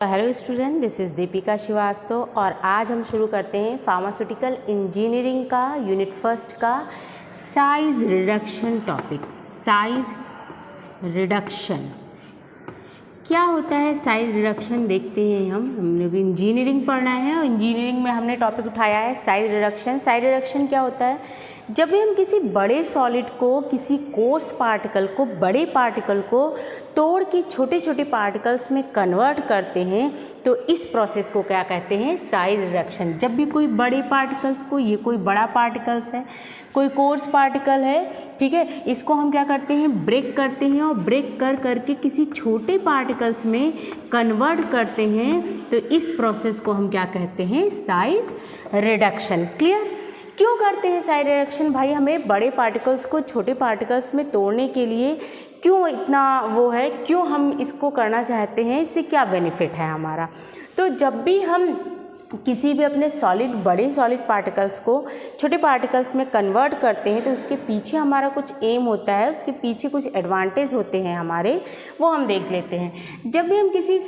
Hello student, this is Deepika Srivastava और आज हम शुरू करते हैं फार्मास्यूटिकल इंजीनियरिंग का यूनिट फर्स्ट का size reduction topic. Size reduction क्या होता है? साइज रिडक्शन देखते हैं। हम लोग इंजीनियरिंग पढ़ना है और इंजीनियरिंग में हमने टॉपिक उठाया है साइज रिडक्शन। साइज रिडक्शन क्या होता है? जब भी हम किसी बड़े सॉलिड को, किसी कोर्स पार्टिकल को, बड़े पार्टिकल को तोड़ के छोटे छोटे पार्टिकल्स में कन्वर्ट करते हैं तो इस प्रोसेस को क्या कहते हैं? Size reduction. जब भी कोई बड़े पार्टिकल्स को, ये कोई बड़ा पार्टिकल्स है, कोई कोर्स पार्टिकल है, ठीक है, इसको हम क्या करते हैं? ब्रेक करते हैं और ब्रेक कर करके किसी छोटे पार्टिकल्स में कन्वर्ट करते हैं तो इस प्रोसेस को हम क्या कहते हैं? Size reduction. क्लियर? क्यों करते हैं साइज रिडक्शन? भाई हमें बड़े पार्टिकल्स को छोटे पार्टिकल्स में तोड़ने के लिए क्यों इतना वो है, क्यों हम इसको करना चाहते हैं, इससे क्या बेनिफिट है हमारा? तो जब भी हम किसी भी अपने सॉलिड, बड़े सॉलिड पार्टिकल्स को छोटे पार्टिकल्स में कन्वर्ट करते हैं तो उसके पीछे हमारा कुछ एम होता है, उसके पीछे कुछ एडवांटेज होते हैं हमारे, वो हम देख लेते हैं। जब भी हम किसी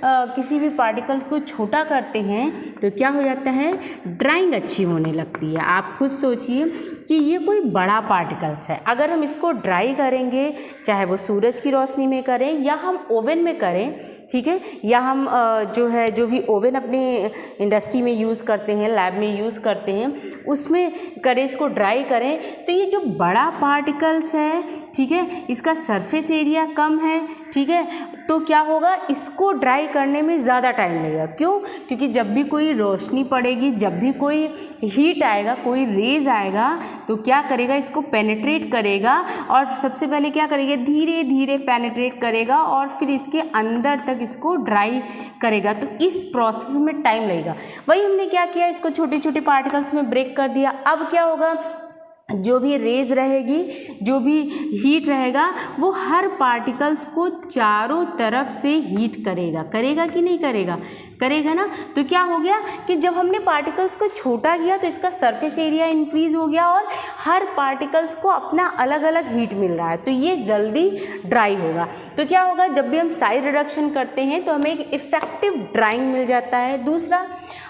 किसी भी पार्टिकल्स को छोटा करते हैं तो क्या हो जाता है? ड्राइंग अच्छी होने लगती है। आप खुद सोचिए कि ये कोई बड़ा पार्टिकल्स है, अगर हम इसको ड्राई करेंगे, चाहे वो सूरज की रोशनी में करें या हम ओवन में करें, ठीक है, या हम जो भी ओवन अपने इंडस्ट्री में यूज़ करते हैं, लैब में यूज़ करते हैं, उसमें करें, इसको ड्राई करें, तो ये जो बड़ा पार्टिकल्स है, ठीक है, इसका सरफेस एरिया कम है, ठीक है, तो क्या होगा? इसको ड्राई करने में ज़्यादा टाइम लगेगा। क्यों? क्योंकि जब भी कोई रोशनी पड़ेगी, जब भी कोई हीट आएगा, कोई रेज आएगा, तो क्या करेगा? इसको पेनिट्रेट करेगा और सबसे पहले क्या करेगा? धीरे धीरे पेनिट्रेट करेगा और फिर इसके अंदर तक इसको ड्राई करेगा। तो इस प्रोसेस में टाइम लगेगा। वही हमने क्या किया? इसको छोटे छोटे पार्टिकल्स में ब्रेक कर दिया। अब क्या होगा? जो भी रेज रहेगी, जो भी हीट रहेगा, वो हर पार्टिकल्स को चारों तरफ से हीट करेगा। करेगा कि नहीं करेगा? करेगा ना। तो क्या हो गया कि जब हमने पार्टिकल्स को छोटा किया तो इसका सरफेस एरिया इंक्रीज हो गया और हर पार्टिकल्स को अपना अलग अलग हीट मिल रहा है, तो ये जल्दी ड्राई होगा। तो क्या होगा? जब भी हम साइज रिडक्शन करते हैं तो हमें एक इफेक्टिव ड्राइंग मिल जाता है। दूसरा,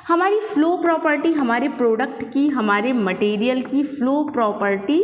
हमारी फ्लो प्रॉपर्टी, हमारे प्रोडक्ट की, हमारे मटेरियल की फ्लो प्रॉपर्टी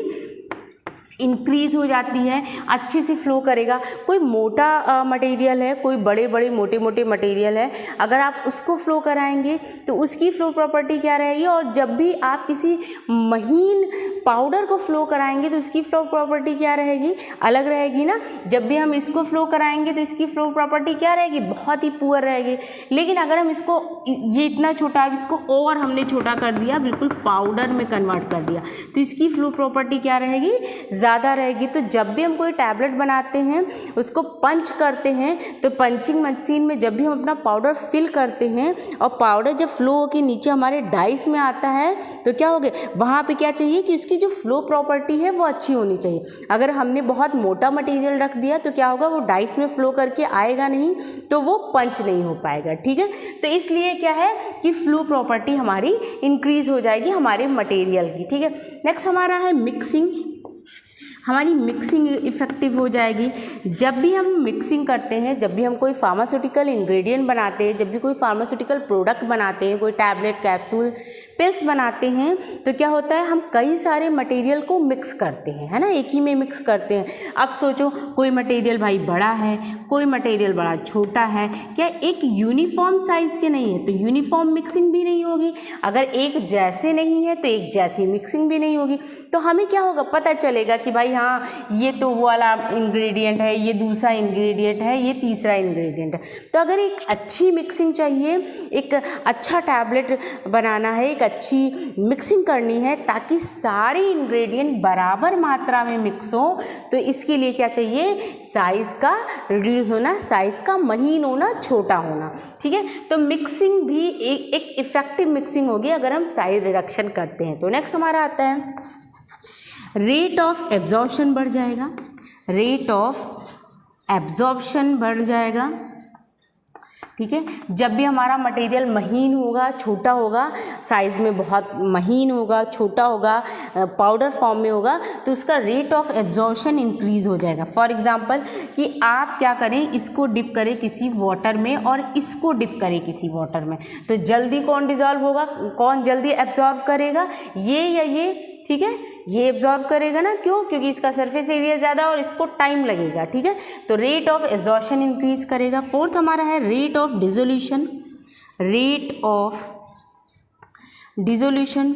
इंक्रीज़ हो जाती है, अच्छे से फ्लो करेगा। कोई मोटा मटेरियल है, कोई बड़े बड़े मोटे मोटे मटेरियल है, अगर आप उसको फ्लो कराएंगे तो उसकी फ्लो प्रॉपर्टी क्या रहेगी? और जब भी आप किसी महीन पाउडर को फ्लो कराएंगे तो उसकी फ्लो प्रॉपर्टी क्या रहेगी? अलग रहेगी ना। जब भी हम इसको फ्लो कराएंगे तो इसकी फ्लो प्रॉपर्टी क्या रहेगी? बहुत ही पुअर रहेगी। लेकिन अगर हम इसको, ये इतना छोटा, अब इसको और हमने छोटा कर दिया, बिल्कुल पाउडर में कन्वर्ट कर दिया, तो इसकी फ्लो प्रॉपर्टी क्या रहेगी? ज़्यादा रहेगी। तो जब भी हम कोई टैबलेट बनाते हैं, उसको पंच करते हैं, तो पंचिंग मशीन में जब भी हम अपना पाउडर फिल करते हैं और पाउडर जब फ्लो होकर नीचे हमारे डाइस में आता है तो क्या हो गया? वहाँ पे क्या चाहिए कि उसकी जो फ्लो प्रॉपर्टी है वो अच्छी होनी चाहिए। अगर हमने बहुत मोटा मटेरियल रख दिया तो क्या होगा? वो डाइस में फ्लो करके आएगा नहीं, तो वो पंच नहीं हो पाएगा, ठीक है। तो इसलिए क्या है कि फ्लो प्रॉपर्टी हमारी इंक्रीज हो जाएगी हमारे मटेरियल की, ठीक है। नेक्स्ट हमारा है मिक्सिंग। हमारी मिक्सिंग इफ़ेक्टिव हो जाएगी। जब भी हम मिक्सिंग करते हैं, जब भी हम कोई फार्मास्यूटिकल इंग्रेडिएंट बनाते हैं, जब भी कोई फार्मास्यूटिकल प्रोडक्ट बनाते हैं, कोई टैबलेट, कैप्सूल, पिल्स बनाते हैं, तो क्या होता है? हम कई सारे मटेरियल को मिक्स करते हैं, है ना, एक ही में मिक्स करते हैं। अब सोचो, कोई मटेरियल भाई बड़ा है, कोई मटेरियल बड़ा छोटा है, क्या एक यूनिफॉर्म साइज़ के नहीं है, तो यूनिफॉर्म मिक्सिंग भी नहीं होगी। अगर एक जैसे नहीं है तो एक जैसी मिक्सिंग भी नहीं होगी। तो हमें क्या होगा? पता चलेगा कि भाई हाँ, ये तो वो वाला इंग्रेडिएंट है, ये दूसरा इंग्रेडिएंट है, ये तीसरा इंग्रेडिएंट है। तो अगर एक अच्छी मिक्सिंग चाहिए, एक अच्छा टैबलेट बनाना है, एक अच्छी मिक्सिंग करनी है ताकि सारे इंग्रेडिएंट बराबर मात्रा में मिक्स हो, तो इसके लिए क्या चाहिए? साइज़ का रिड्यूस होना, साइज़ का महीन होना, छोटा होना, ठीक है। तो मिक्सिंग भी एक इफेक्टिव मिक्सिंग होगी अगर हम साइज रिडक्शन करते हैं। तो नेक्स्ट हमारा आता है रेट ऑफ एब्जॉर्प्शन बढ़ जाएगा। रेट ऑफ एब्जॉर्प्शन बढ़ जाएगा। ठीक है। जब भी हमारा मटेरियल महीन होगा, छोटा होगा, साइज़ में बहुत महीन होगा, छोटा होगा, पाउडर फॉर्म में होगा, तो उसका रेट ऑफ एब्जॉर्प्शन इंक्रीज़ हो जाएगा। फॉर एग्जांपल कि आप क्या करें, इसको डिप करें किसी वाटर में और इसको डिप करें किसी वाटर में, तो जल्दी कौन डिज़ोल्व होगा, कौन जल्दी एब्जॉर्व करेगा, ये या ये, ठीक है, ये एब्जॉर्व करेगा ना, क्यों, क्योंकि इसका सरफेस एरिया ज़्यादा और इसको टाइम लगेगा, ठीक है, तो रेट ऑफ एब्जॉर्प्शन इंक्रीज करेगा। फोर्थ हमारा है rate of dissolution, rate of dissolution,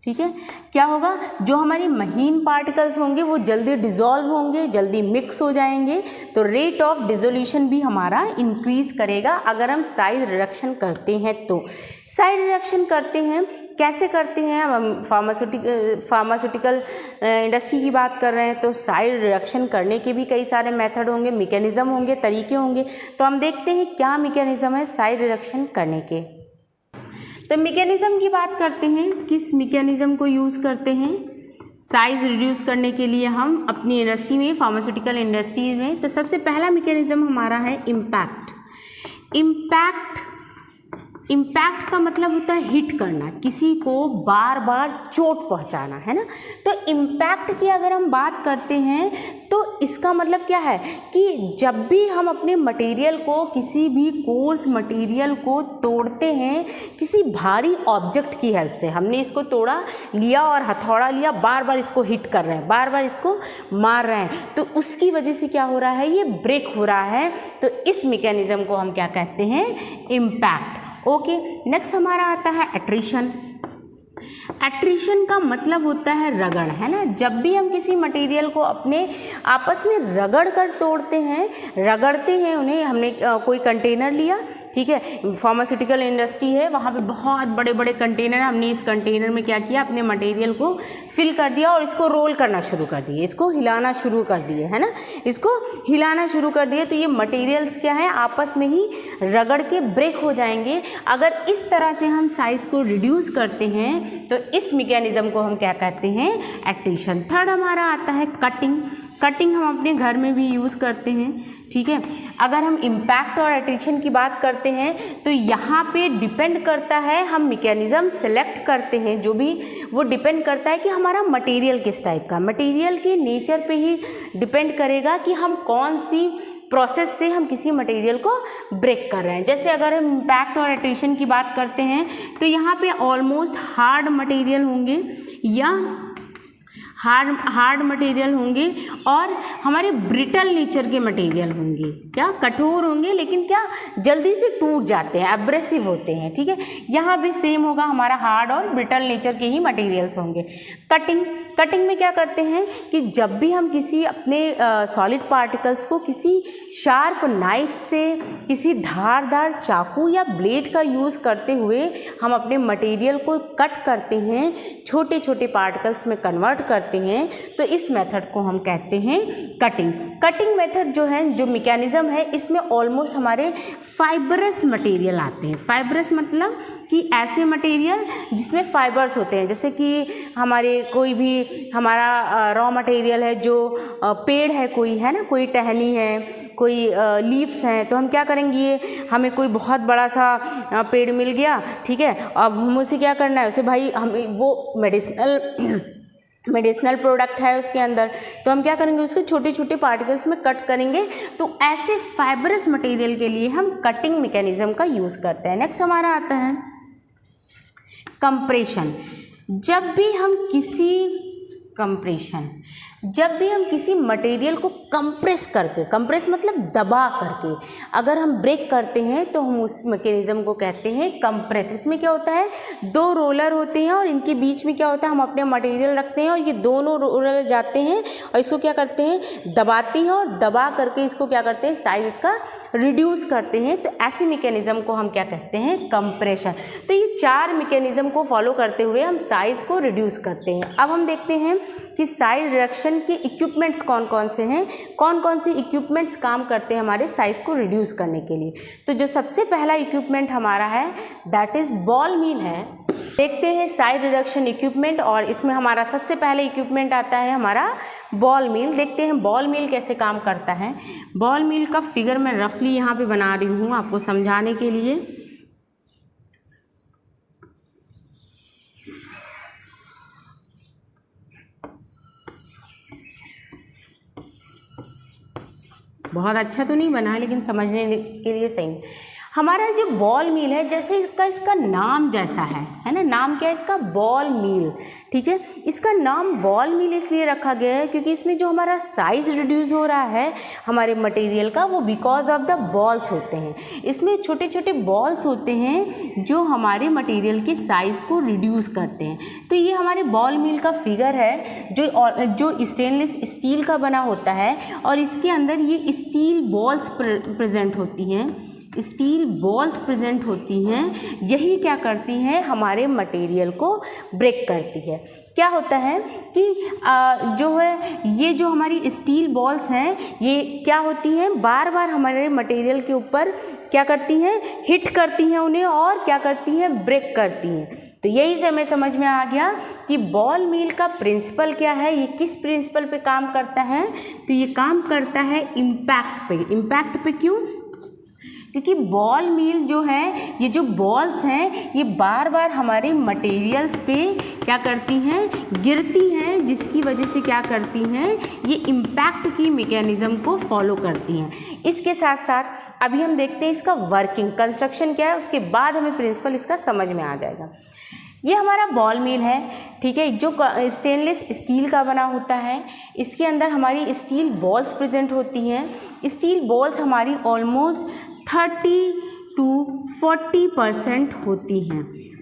ठीक है, क्या होगा, जो हमारी महीन पार्टिकल्स होंगे वो जल्दी डिज़ोल्व होंगे, जल्दी मिक्स हो जाएंगे, तो रेट ऑफ डिसोल्यूशन भी हमारा इंक्रीज करेगा अगर हम साइज रिडक्शन करते हैं। तो साइज रिडक्शन करते हैं, कैसे करते हैं, हम फार्मास्यूटिकल इंडस्ट्री की बात कर रहे हैं, तो साइज रिडक्शन करने के भी कई सारे मेथड होंगे, मैकेनिज़्म होंगे, तरीके होंगे, तो हम देखते हैं क्या मैकेनिज़्म है साइज रिडक्शन करने के। तो मैकेनिज़्म की बात करते हैं, किस मैकेनिज़्म को यूज़ करते हैं साइज़ रिड्यूस करने के लिए हम अपनी इंडस्ट्री में, फार्मास्यूटिकल इंडस्ट्री में। तो सबसे पहला मैकेनिज़्म हमारा है इम्पैक्ट। इम्पैक्ट का मतलब होता है हिट करना, किसी को बार बार चोट पहुंचाना, है ना। तो इम्पैक्ट की अगर हम बात करते हैं तो इसका मतलब क्या है कि जब भी हम अपने मटेरियल को, किसी भी कोर्स मटेरियल को तोड़ते हैं किसी भारी ऑब्जेक्ट की हेल्प से, हमने इसको तोड़ा, लिया और हथौड़ा लिया, बार बार इसको हिट कर रहे हैं, बार बार इसको मार रहे हैं, तो उसकी वजह से क्या हो रहा है, ये ब्रेक हो रहा है, तो इस मैकेनिज़्म को हम क्या कहते हैं, इम्पैक्ट। ओके, नेक्स्ट हमारा आता है एट्रिशन। एट्रिशन का मतलब होता है रगड़, है ना। जब भी हम किसी मटेरियल को अपने आपस में रगड़ कर तोड़ते हैं, रगड़ते हैं उन्हें, हमने कोई कंटेनर लिया, ठीक है, फार्मास्यूटिकल इंडस्ट्री है, वहाँ पे बहुत बड़े बड़े कंटेनर, हमने इस कंटेनर में क्या किया, अपने मटेरियल को फिल कर दिया और इसको रोल करना शुरू कर दिए, इसको हिलाना शुरू कर दिए, है ना, इसको हिलाना शुरू कर दिए, तो ये मटेरियल्स क्या है, आपस में ही रगड़ के ब्रेक हो जाएंगे। अगर इस तरह से हम साइज़ को रिड्यूस करते हैं तो इस मैकेनिज़्म को हम क्या कहते हैं, एट्रिशन। थर्ड हमारा आता है कटिंग। कटिंग हम अपने घर में भी यूज़ करते हैं, ठीक है। अगर हम इम्पैक्ट और एट्रिशन की बात करते हैं तो यहाँ पे डिपेंड करता है, हम मैकेनिज़्म सेलेक्ट करते हैं जो भी, वो डिपेंड करता है कि हमारा मटेरियल किस टाइप का, मटेरियल के नेचर पे ही डिपेंड करेगा कि हम कौन सी प्रोसेस से हम किसी मटेरियल को ब्रेक कर रहे हैं। जैसे अगर हम इम्पैक्ट और एट्रिशन की बात करते हैं तो यहाँ पे ऑलमोस्ट हार्ड मटेरियल होंगे या हार्ड मटेरियल होंगे और हमारे ब्रिटल नेचर के मटेरियल होंगे, क्या कठोर होंगे, लेकिन क्या जल्दी से टूट जाते हैं, एब्रेसिव होते हैं, ठीक है। यहाँ भी सेम होगा, हमारा हार्ड और ब्रिटल नेचर के ही मटेरियल्स होंगे। कटिंग में क्या करते हैं कि जब भी हम किसी अपने सॉलिड पार्टिकल्स को किसी शार्प नाइफ से, किसी धारदार चाकू या ब्लेड का यूज़ करते हुए हम अपने मटेरियल को कट करते हैं, छोटे छोटे पार्टिकल्स में कन्वर्ट करते हैं, तो इस मेथड को हम कहते हैं कटिंग मेथड जो है, जो मैकेनिज़्म है, इसमें ऑलमोस्ट हमारे फाइबरस मटेरियल आते हैं। फाइबरस मतलब कि ऐसे मटेरियल जिसमें फाइबर्स होते हैं, जैसे कि हमारे कोई भी हमारा रॉ मटेरियल है, जो पेड़ है कोई, है ना, कोई टहनी है, कोई लीव्स हैं, तो हम क्या करेंगे, हमें कोई बहुत बड़ा सा पेड़ मिल गया, ठीक है, अब हम उसे क्या करना है, उसे भाई हमें वो मेडिसिनल प्रोडक्ट है उसके अंदर, तो हम क्या करेंगे, उसको छोटे छोटे पार्टिकल्स में कट करेंगे, तो ऐसे फाइबरस मटेरियल के लिए हम कटिंग मैकेनिज़्म का यूज़ करते हैं। नेक्स्ट हमारा आता है कंप्रेशन। जब भी हम किसी मटेरियल को कंप्रेस करके, कंप्रेस मतलब दबा करके अगर हम ब्रेक करते हैं तो हम उस मैकेनिज़्म को कहते हैं कंप्रेस। इसमें क्या होता है, दो रोलर होते हैं और इनके बीच में क्या होता है, हम अपने मटेरियल रखते हैं और ये दोनों रोलर जाते हैं और इसको क्या करते हैं, दबाते हैं और दबा करके इसको क्या करते हैं, साइज इसका रिड्यूस करते हैं, तो ऐसी मैकेनिज़्म को हम क्या कहते हैं, कंप्रेशन। तो ये चार मैकेनिज़्म को फॉलो करते हुए हम साइज़ को रिड्यूस करते हैं। अब हम देखते हैं कि साइज रिडक्शन के इक्विपमेंट्स कौन कौन से हैं, कौन कौन से इक्विपमेंट्स काम करते हैं हमारे साइज़ को रिड्यूस करने के लिए। तो जो सबसे पहला इक्विपमेंट हमारा है दैट इज़ बॉल मिल है। देखते हैं साइज रिडक्शन इक्विपमेंट, और इसमें हमारा सबसे पहले इक्विपमेंट आता है हमारा बॉल मिल। देखते हैं बॉल मिल कैसे काम करता है। बॉल मिल का फिगर मैं रफली यहाँ पे बना रही हूँ आपको समझाने के लिए। बहुत अच्छा तो नहीं बना है लेकिन समझने के लिए सही। हमारा जो बॉल मिल है, जैसे इसका नाम जैसा है ना, नाम क्या है इसका, बॉल मिल। ठीक है, इसका नाम बॉल मिल इसलिए रखा गया है क्योंकि इसमें जो हमारा साइज रिड्यूस हो रहा है हमारे मटेरियल का, वो बिकॉज ऑफ द बॉल्स होते हैं। इसमें छोटे छोटे बॉल्स होते हैं जो हमारे मटेरियल के साइज़ को रिड्यूस करते हैं। तो ये हमारे बॉल मिल का फिगर है जो स्टेनलेस स्टील का बना होता है, और इसके अंदर ये स्टील बॉल्स प्रेजेंट होती हैं। स्टील बॉल्स प्रेजेंट होती हैं। यही क्या करती हैं, हमारे मटेरियल को ब्रेक करती है। क्या होता है कि जो है ये जो हमारी स्टील बॉल्स हैं ये क्या होती हैं, बार बार हमारे मटेरियल के ऊपर क्या करती हैं, हिट करती हैं उन्हें, और क्या करती हैं, ब्रेक करती हैं। तो यही से हमें समझ में आ गया कि बॉल मिल का प्रिंसिपल क्या है, ये किस प्रिंसिपल पे काम करता है। तो ये काम करता है इम्पैक्ट पे। इम्पैक्ट पे क्यों, क्योंकि बॉल मिल जो है, ये जो बॉल्स हैं ये बार बार हमारे मटेरियल्स पे क्या करती हैं, गिरती हैं, जिसकी वजह से क्या करती हैं, ये इम्पैक्ट की मैकेनिज़्म को फॉलो करती हैं। इसके साथ साथ अभी हम देखते हैं इसका वर्किंग, कंस्ट्रक्शन क्या है, उसके बाद हमें प्रिंसिपल इसका समझ में आ जाएगा। ये हमारा बॉल मिल है, ठीक है, जो स्टेनलेस स्टील का बना होता है। इसके अंदर हमारी स्टील बॉल्स प्रेजेंट होती हैं। स्टील बॉल्स हमारी ऑलमोस्ट 30 to 40% होती हैं।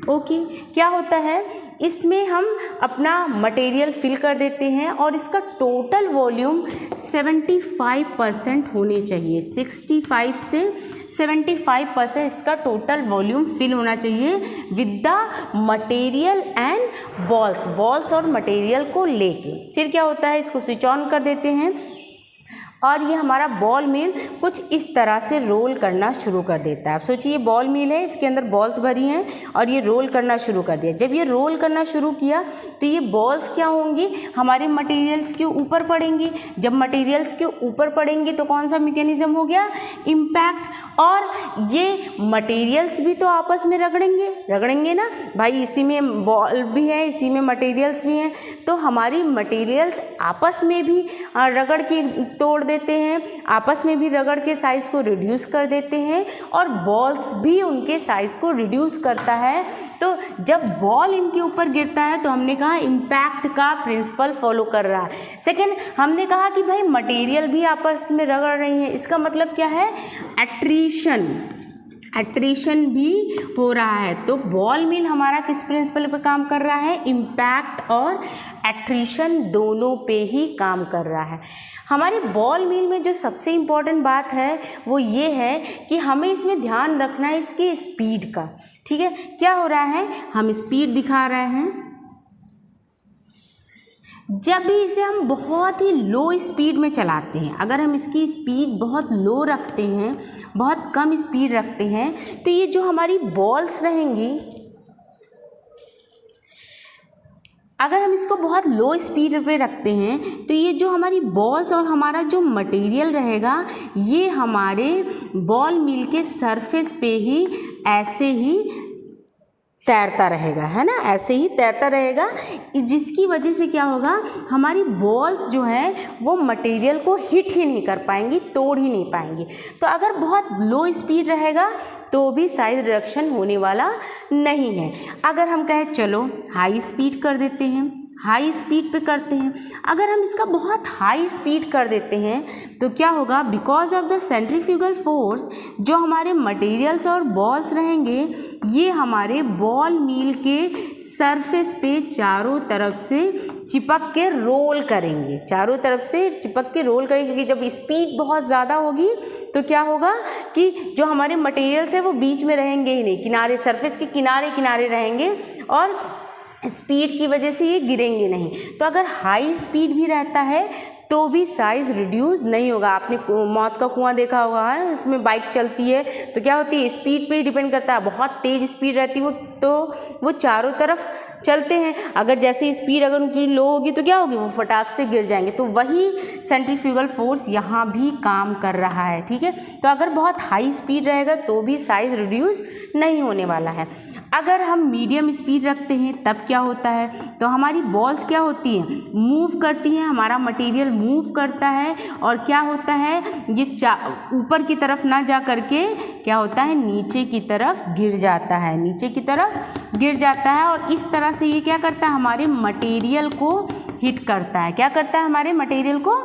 ओके, क्या होता है, इसमें हम अपना मटेरियल फिल कर देते हैं और इसका टोटल वॉल्यूम 75% होने चाहिए। 65 से 75% इसका टोटल वॉल्यूम फिल होना चाहिए with the material and balls और मटेरियल को लेके। फिर क्या होता है, इसको स्विच ऑन कर देते हैं और ये हमारा बॉल मिल कुछ इस तरह से रोल करना शुरू कर देता है। आप सोचिए बॉल मिल है, इसके अंदर बॉल्स भरी हैं और ये रोल करना शुरू कर दिया। जब ये रोल करना शुरू किया तो ये बॉल्स क्या होंगी, हमारे मटेरियल्स के ऊपर पड़ेंगी। जब मटेरियल्स के ऊपर पड़ेंगी तो कौन सा मैकेनिज्म हो गया, इम्पैक्ट। और ये मटेरियल्स भी तो आपस में रगड़ेंगे ना भाई, इसी में बॉल भी है, इसी में मटेरियल्स भी हैं, तो हमारी मटेरियल्स आपस में भी रगड़ के तोड़ देते हैं, आपस में भी रगड़ के साइज़ को रिड्यूस कर देते हैं, और बॉल्स भी उनके साइज़ को रिड्यूस करता है। तो जब बॉल इनके ऊपर गिरता है तो हमने कहा इम्पैक्ट का प्रिंसिपल फॉलो कर रहा है। सेकंड, हमने कहा कि भाई मटेरियल भी आपस में रगड़ रही है, इसका मतलब क्या है, एट्रीशन भी हो रहा है। तो बॉल मिल हमारा किस प्रिंसिपल पे काम कर रहा है, इम्पैक्ट और एट्रीशन दोनों पे ही काम कर रहा है। हमारे बॉल मिल में जो सबसे इम्पॉर्टेंट बात है वो ये है कि हमें इसमें ध्यान रखना है इसके स्पीड का। ठीक है, क्या हो रहा है, हम स्पीड दिखा रहे हैं। जब भी इसे हम बहुत ही लो स्पीड में चलाते हैं, अगर हम इसकी स्पीड बहुत लो रखते हैं, बहुत कम स्पीड रखते हैं, तो ये जो हमारी बॉल्स रहेंगी, अगर हम इसको बहुत लो स्पीड पे रखते हैं तो ये जो हमारी बॉल्स और हमारा जो मटेरियल रहेगा ये हमारे बॉल मिल के सरफेस पे ही ऐसे ही तैरता रहेगा, है ना, ऐसे ही तैरता रहेगा, जिसकी वजह से क्या होगा, हमारी बॉल्स जो हैं वो मटेरियल को हिट ही नहीं कर पाएंगी, तोड़ ही नहीं पाएंगी। तो अगर बहुत लो स्पीड रहेगा तो भी साइज रिडक्शन होने वाला नहीं है। अगर हम कहें चलो हाई स्पीड कर देते हैं, हाई स्पीड पे करते हैं, अगर हम इसका बहुत हाई स्पीड कर देते हैं तो क्या होगा, because of the centrifugal force जो हमारे मटेरियल्स और बॉल्स रहेंगे ये हमारे बॉल मिल के सरफेस पे चारों तरफ से चिपक के रोल करेंगे, चारों तरफ से चिपक के रोल करेंगे, क्योंकि जब स्पीड बहुत ज़्यादा होगी तो क्या होगा कि जो हमारे मटेरियल्स है वो बीच में रहेंगे ही नहीं, किनारे, सरफेस के किनारे किनारे रहेंगे, और स्पीड की वजह से ये गिरेंगे नहीं। तो अगर हाई स्पीड भी रहता है तो भी साइज़ रिड्यूस नहीं होगा। आपने मौत का कुआं देखा होगा है, उसमें बाइक चलती है तो क्या होती है, स्पीड पे ही डिपेंड करता है। बहुत तेज़ स्पीड रहती है वो चारों तरफ चलते हैं, अगर जैसे स्पीड अगर उनकी लो होगी तो क्या होगी, वो फटाक से गिर जाएंगे। तो वही सेंट्रीफ्यूगल फोर्स यहाँ भी काम कर रहा है, ठीक है। तो अगर बहुत हाई स्पीड रहेगा तो भी साइज़ रिड्यूस नहीं होने वाला है। अगर हम मीडियम स्पीड रखते हैं तब क्या होता है, तो हमारी बॉल्स क्या होती हैं, मूव करती हैं, हमारा मटेरियल मूव करता है और क्या होता है, ये ऊपर की तरफ ना जा करके क्या होता है, नीचे की तरफ गिर जाता है, नीचे की तरफ गिर जाता है। और इस तरह से ये क्या करता है, हमारे मटेरियल को हिट करता है। क्या करता है, हमारे मटेरियल को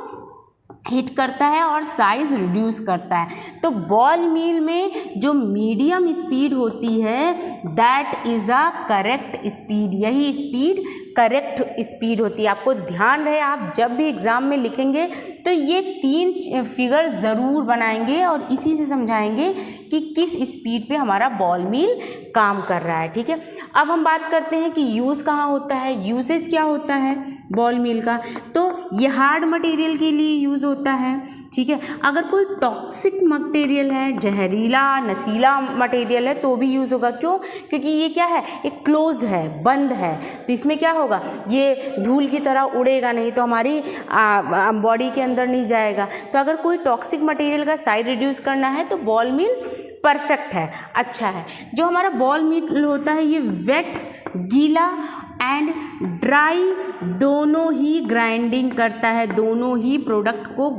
हिट करता है और साइज़ रिड्यूस करता है। तो बॉल मिल में जो मीडियम स्पीड होती है that is a correct speed, यही स्पीड करेक्ट स्पीड होती है। आपको ध्यान रहे, आप जब भी एग्ज़ाम में लिखेंगे तो ये 3 फिगर ज़रूर बनाएंगे और इसी से समझाएंगे कि किस स्पीड पे हमारा बॉल मिल काम कर रहा है, ठीक है। अब हम बात करते हैं कि यूज़ कहाँ होता है, यूजेस क्या होता है बॉल मिल का। तो ये हार्ड मटेरियल के लिए यूज़ होता है, ठीक है। अगर कोई टॉक्सिक मटेरियल है, जहरीला नशीला मटेरियल है तो भी यूज़ होगा। क्यों, क्योंकि ये क्या है, एक क्लोज है, बंद है, तो इसमें क्या होगा, ये धूल की तरह उड़ेगा नहीं, तो हमारी बॉडी के अंदर नहीं जाएगा। तो अगर कोई टॉक्सिक मटेरियल का साइज रिड्यूस करना है तो बॉल मिल परफेक्ट है, अच्छा है। जो हमारा बॉल मिल होता है ये वेट, गीला एंड ड्राई दोनों ही ग्राइंडिंग करता है, दोनों ही प्रोडक्ट को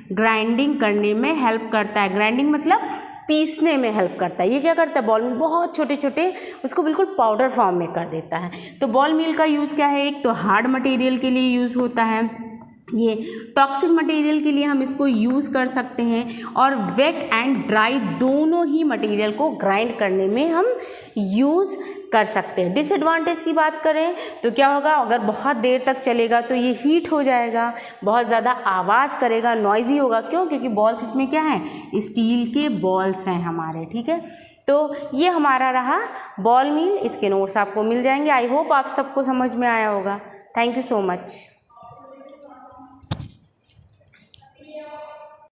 ग्राइंडिंग करने में हेल्प करता है। ग्राइंडिंग मतलब पीसने में हेल्प करता है। ये क्या करता है, बॉल मिल बहुत छोटे छोटे उसको बिल्कुल पाउडर फॉर्म में कर देता है। तो बॉल मिल का यूज़ क्या है, एक तो हार्ड मटेरियल के लिए यूज़ होता है, ये टॉक्सिक मटेरियल के लिए हम इसको यूज़ कर सकते हैं, और वेट एंड ड्राई दोनों ही मटेरियल को ग्राइंड करने में हम यूज़ कर सकते हैं। डिसएडवांटेज की बात करें तो क्या होगा, अगर बहुत देर तक चलेगा तो ये हीट हो जाएगा, बहुत ज़्यादा आवाज़ करेगा, नॉइज़ी होगा। क्यों, क्योंकि बॉल्स इसमें क्या हैं, स्टील के बॉल्स हैं हमारे, ठीक है। तो ये हमारा रहा बॉल मिल, इसके नोट्स आपको मिल जाएंगे। आई होप आप सबको समझ में आया होगा। Thank you so much.